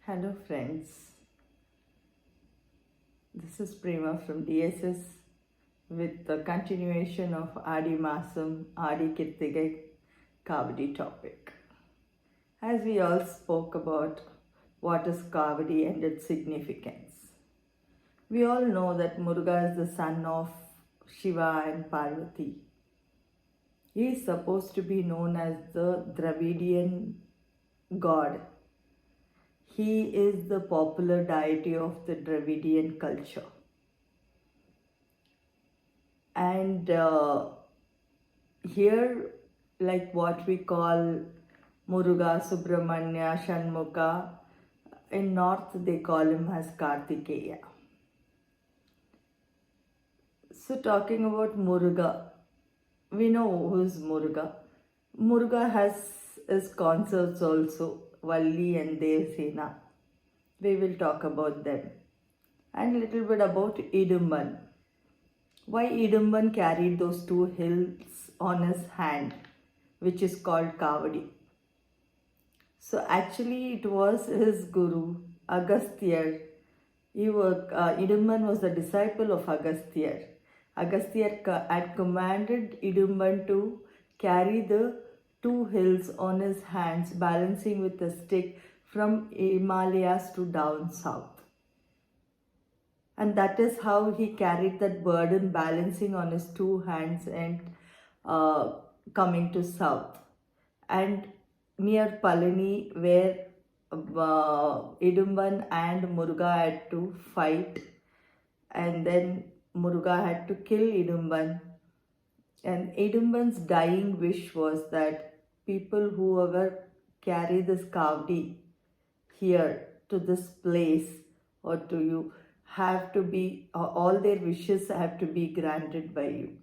Hello friends, this is Prema from DSS with the continuation of Adi Masam, Adi Kirtigai Kavadi topic. As we all spoke about what is Kavadi and its significance. We all know that Muruga is the son of Shiva and Parvati. He is supposed to be known as the Dravidian god. He is the popular deity of the Dravidian culture. And here, like what we call Muruga, Subramanya, Shanmuka, in North they call him as Kartikeya. So talking about Muruga, we know who is Muruga. Muruga has his consorts also, Valli and Devasena. We will talk about them. And a little bit about Idumban. Why Idumban carried those two hills on his hand, which is called Kavadi. So actually it was his guru, Agasthyar. Idumban was the disciple of Agasthyar. Agasthyar had commanded Idumban to carry the two hills on his hands, balancing with a stick from Himalayas to down south. And that is how he carried that burden, balancing on his two hands and coming to south. And near Palani, where Idumban and Muruga had to fight, and then Muruga had to kill Idumban. And Idumban's dying wish was that people whoever carry this Kavdi here to this place or to you have to be, all their wishes have to be granted by you.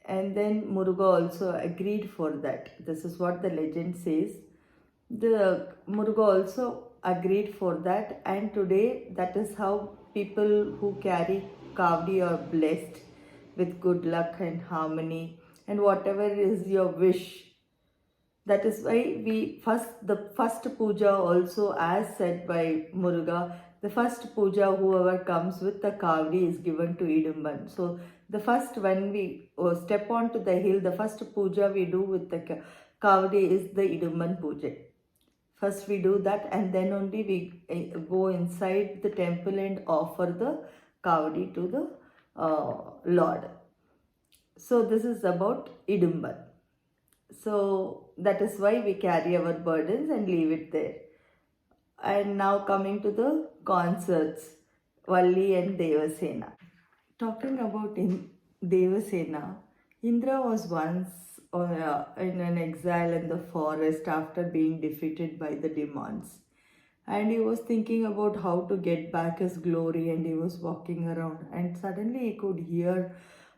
And then Muruga also agreed for that. This is what the legend says. The Muruga also agreed for that, and today that is how people who carry Kavdi are blessed with good luck and harmony and whatever is your wish. That is why the first puja also, as said by Muruga, the first puja whoever comes with the Kavdi is given to Idumban. So the first, when we step onto the hill, the first puja we do with the Kavdi is the Idumban puja. First we do that, and then only we go inside the temple and offer the Kavdi to the Lord. So this is about Idumban. So that is why we carry our burdens and leave it there. And now coming to the concerts, Valli and Devasena. Talking about Devasena, Indra was once in an exile in the forest after being defeated by the demons. And he was thinking about how to get back his glory, and he was walking around, and suddenly he could hear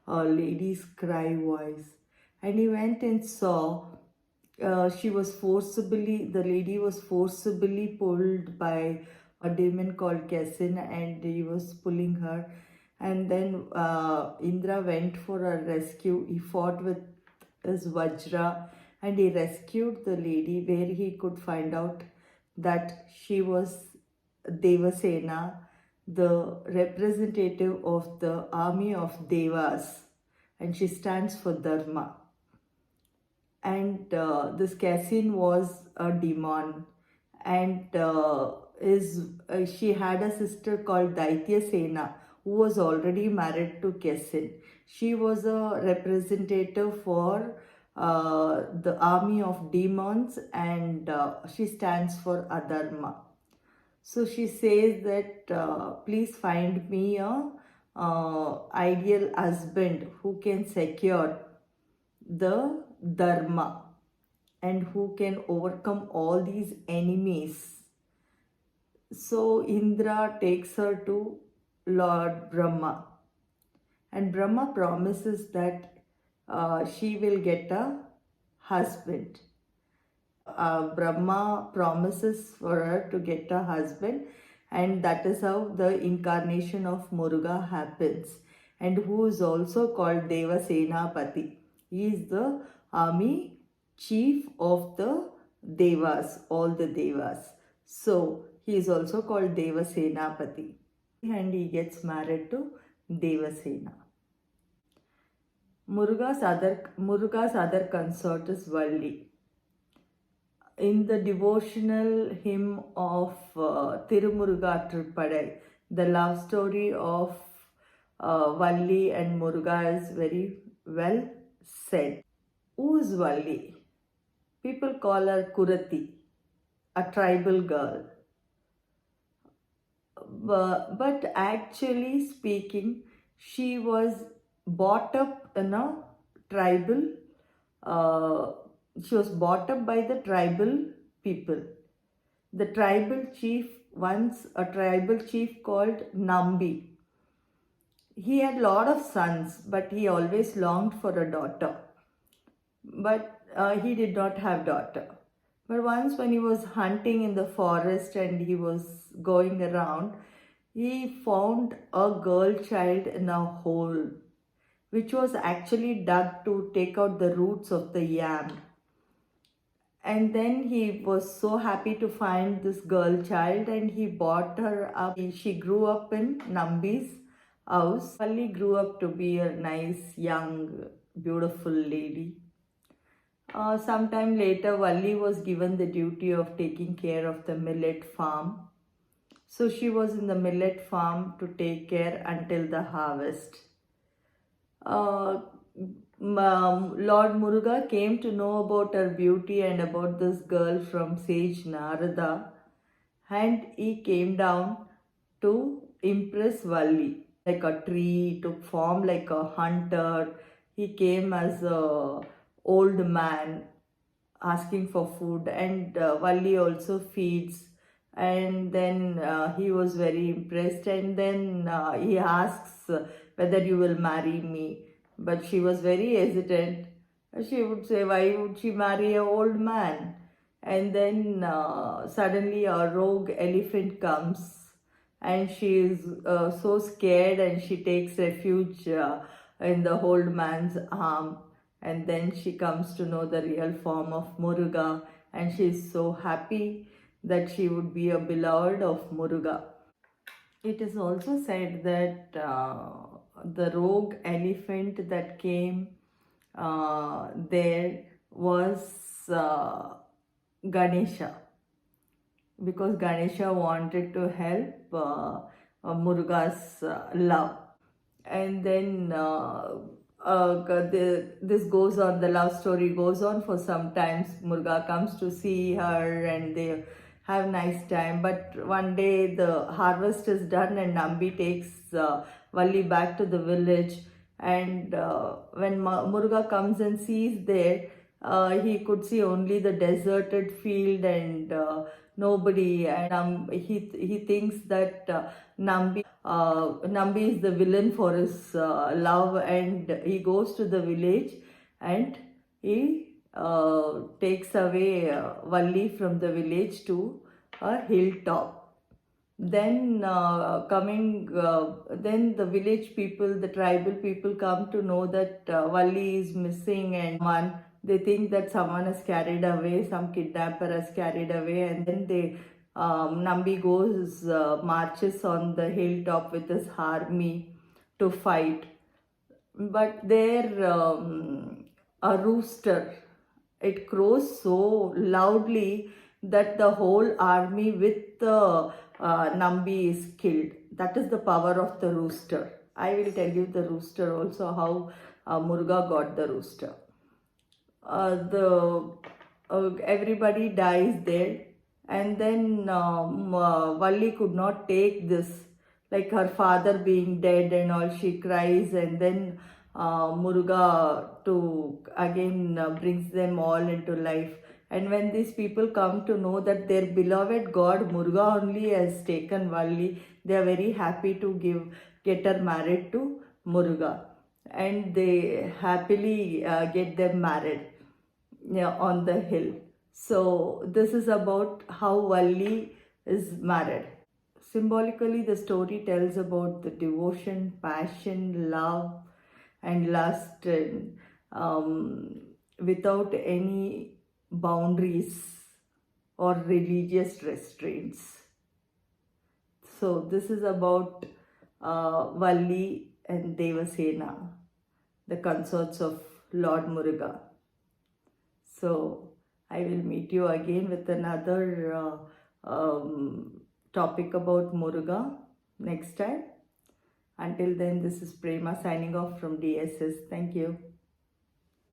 a lady's cry voice. And he went and saw the lady was forcibly pulled by a demon called Kesin, and he was pulling her. And then Indra went for a rescue. He fought with his Vajra and he rescued the lady, where he could find out that she was Devasena, the representative of the army of Devas, and she stands for Dharma. And this Kesin was a demon, and she had a sister called Daitya Sena, who was already married to Kesin. She was a representative for the army of demons, and she stands for Adharma. So she says that please find me a ideal husband who can secure the Dharma and who can overcome all these enemies. So Indra takes her to Lord Brahma, and Brahma promises that she will get a husband. Brahma promises for her to get a husband, and that is how the incarnation of Muruga happens, and who is also called Devasenapati. He is the army chief of the Devas, all the Devas. So He is also called Devasenapati, and he gets married to Devasena. Muruga's other consort is Valli. In the devotional hymn of Tirumuruga Trippadai, the love story of Valli and Muruga is very well said. Who is Valli? People call her Kurati, a tribal girl. But actually speaking, she was brought up in a tribal, uh, she was brought up by the tribal people. The tribal chief, once a tribal chief called Nambi, he had a lot of sons, but he always longed for a daughter. But he did not have daughter. But once when he was hunting in the forest and he was going around, he found a girl child in a hole, which was actually dug to take out the roots of the yam. And then he was so happy to find this girl child and he brought her up. She grew up in Nambi's house. Valli grew up to be a nice, young, beautiful lady. Sometime later, Valli was given the duty of taking care of the millet farm. So she was in the millet farm to take care until the harvest. Lord Muruga came to know about her beauty and about this girl from sage Narada, and he came down to impress Valli. Like a tree, took form like a hunter. He came as a old man asking for food, and Valli also feeds. And then he was very impressed, and then he asks whether you will marry me. But she was very hesitant. She would say, why would she marry an old man? And then suddenly a rogue elephant comes, and she is so scared, and she takes refuge in the old man's arm. And then she comes to know the real form of Muruga, and she is so happy that she would be a beloved of Muruga. It is also said that the rogue elephant that came there was Ganesha, because Ganesha wanted to help Muruga's love. And then this goes on, the love story goes on for some times. Muruga comes to see her and they have nice time. But one day the harvest is done and Nambi takes Valli back to the village. And when Muruga comes and sees there, he could see only the deserted field and nobody. And he thinks that Nambi is the villain for his love, and he goes to the village and he takes away Valli from the village to a hilltop. Then then the village people, the tribal people come to know that Valli is missing, and they think that someone has carried away, some kidnapper has carried away, and then Nambi goes, marches on the hilltop with his army to fight. But there, a rooster, it crows so loudly that the whole army with the Nambi is killed. That is the power of the rooster. I will tell you the rooster also, how Muruga got the rooster. Everybody dies there, and then Valli could not take this, like her father being dead and all. She cries, and then Muruga to again brings them all into life. And when these people come to know that their beloved god Muruga only has taken Valli, they are very happy to get her married to Muruga, and they happily get them married on the hill. So this is about how Valli is married. Symbolically, the story tells about the devotion, passion, love, and lust, and without any boundaries or religious restraints. So this is about Valli and Devasena, the consorts of Lord Muruga. So I will meet you again with another topic about Muruga next time. Until then, this is Prema signing off from DSS. Thank you.